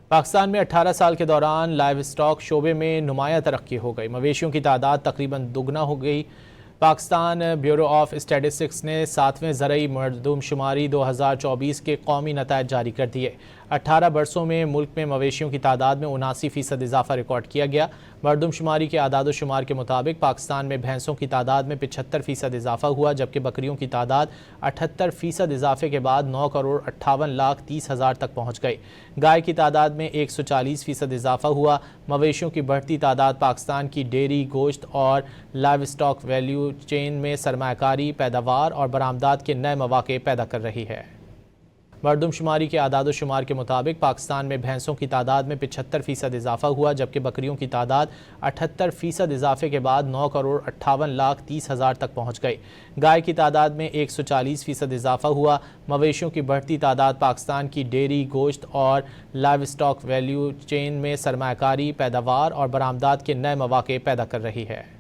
پاکستان میں 18 سال کے دوران لائیو اسٹاک شعبے میں نمایاں ترقی ہو گئی۔ مویشیوں کی تعداد تقریباً دگنا ہو گئی۔ پاکستان بیورو آف اسٹیٹسٹکس نے 7ویں زرعی مردم شماری 2024 کے قومی نتائج جاری کر دیے۔ 18 برسوں میں ملک میں مویشیوں کی تعداد میں 79% اضافہ ریکارڈ کیا گیا۔ مردم شماری کے اعداد و شمار کے مطابق پاکستان میں بھینسوں کی تعداد میں 75% اضافہ ہوا، جبکہ بکریوں کی تعداد 78% اضافے کے بعد 9,58,30,000 تک پہنچ گئی۔ گائے کی تعداد میں 140% اضافہ ہوا۔ مویشیوں کی بڑھتی تعداد پاکستان کی ڈیری، گوشت اور لائیو اسٹاک ویلیو چین میں سرمایہ کاری، پیداوار اور برآمدات کے نئے مواقع پیدا کر رہی ہے۔ مردم شماری کے اعداد و شمار کے مطابق پاکستان میں بھینسوں کی تعداد میں 75% اضافہ ہوا، جبکہ بکریوں کی تعداد 78% اضافے کے بعد 9,58,30,000 تک پہنچ گئی۔ گائے کی تعداد میں 140% اضافہ ہوا۔ مویشیوں کی بڑھتی تعداد پاکستان کی ڈیری، گوشت اور لائیو اسٹاک ویلیو چین میں سرمایہ کاری، پیداوار اور برآمدات کے نئے مواقع پیدا کر رہی ہے۔